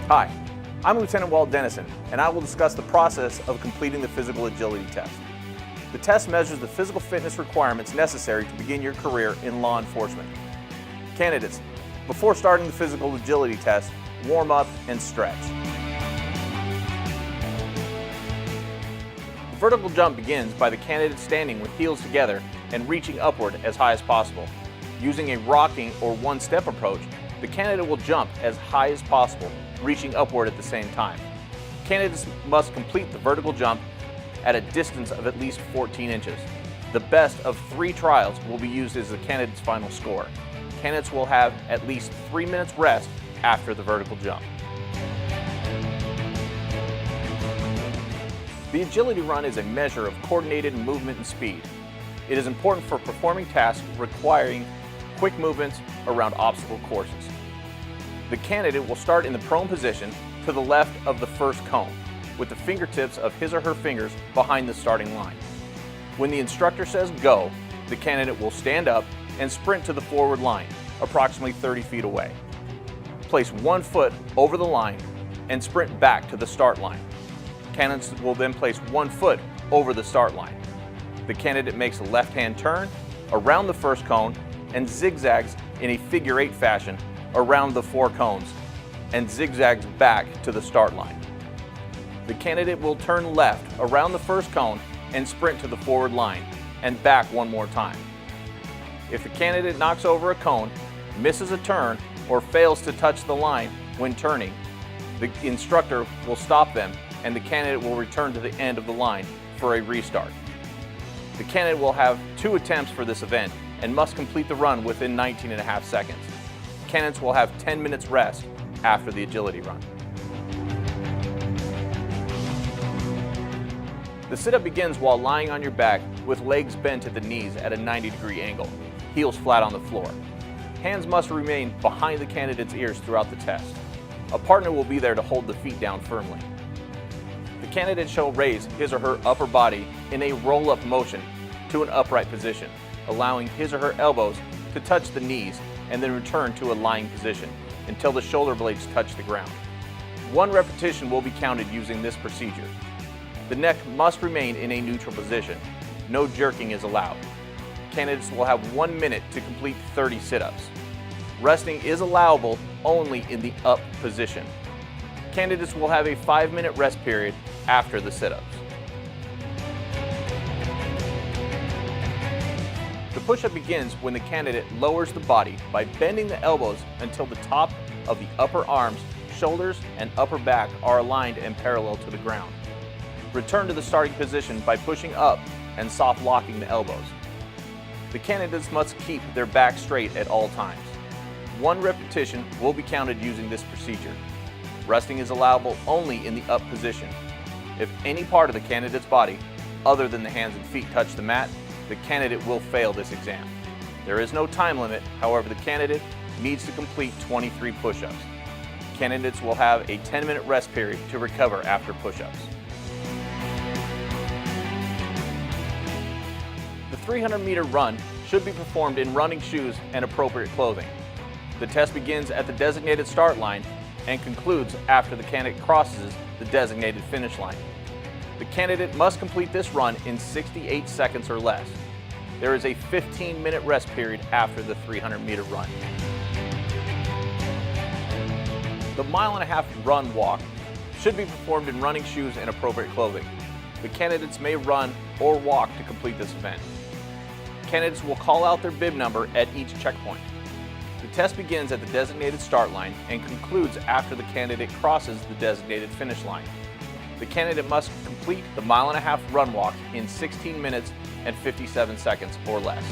Hi, I'm Lieutenant Walt Dennison, and I will discuss the process of completing the physical agility test. The test measures the physical fitness requirements necessary to begin your career in law enforcement. Candidates, before starting the physical agility test, warm up and stretch. The vertical jump begins by the candidate standing with heels together and reaching upward as high as possible. Using a rocking or one-step approach, the candidate will jump as high as possible, reaching upward at the same time. Candidates must complete the vertical jump at a distance of at least 14 inches. The best of 3 trials will be used as the candidate's final score. Candidates will have at least 3 minutes rest after the vertical jump. The agility run is a measure of coordinated movement and speed. It is important for performing tasks requiring quick movements around obstacle courses. The candidate will start in the prone position to the left of the first cone, with the fingertips of his or her fingers behind the starting line. When the instructor says go, the candidate will stand up and sprint to the forward line, approximately 30 feet away. Place one foot over the line and sprint back to the start line. Candidates will then place one foot over the start line. The candidate makes a left-hand turn around the first cone and zigzags in a figure 8 fashion around the 4 cones and zigzags back to the start line. The candidate will turn left around the first cone and sprint to the forward line and back one more time. If the candidate knocks over a cone, misses a turn, or fails to touch the line when turning, the instructor will stop them and the candidate will return to the end of the line for a restart. The candidate will have 2 attempts for this event and must complete the run within 19.5 seconds. Candidates will have 10 minutes rest after the agility run. The sit-up begins while lying on your back with legs bent at the knees at a 90-degree angle, heels flat on the floor. Hands must remain behind the candidate's ears throughout the test. A partner will be there to hold the feet down firmly. The candidate shall raise his or her upper body in a roll-up motion to an upright position, allowing his or her elbows to touch the knees and then return to a lying position until the shoulder blades touch the ground. 1 repetition will be counted using this procedure. The neck must remain in a neutral position. No jerking is allowed. Candidates will have 1 minute to complete 30 sit-ups. Resting is allowable only in the up position. Candidates will have a 5-minute rest period after the sit-ups. The push-up begins when the candidate lowers the body by bending the elbows until the top of the upper arms, shoulders, and upper back are aligned and parallel to the ground. Return to the starting position by pushing up and soft locking the elbows. The candidates must keep their back straight at all times. 1 repetition will be counted using this procedure. Resting is allowable only in the up position. If any part of the candidate's body, other than the hands and feet, touch the mat, the candidate will fail this exam. There is no time limit, however, the candidate needs to complete 23 push-ups. Candidates will have a 10-minute rest period to recover after push-ups. The 300-meter run should be performed in running shoes and appropriate clothing. The test begins at the designated start line and concludes after the candidate crosses the designated finish line. The candidate must complete this run in 68 seconds or less. There is a 15-minute rest period after the 300-meter run. The 1.5-mile run walk should be performed in running shoes and appropriate clothing. The candidates may run or walk to complete this event. Candidates will call out their bib number at each checkpoint. The test begins at the designated start line and concludes after the candidate crosses the designated finish line. The candidate must complete the 1.5-mile run walk in 16 minutes and 57 seconds or less.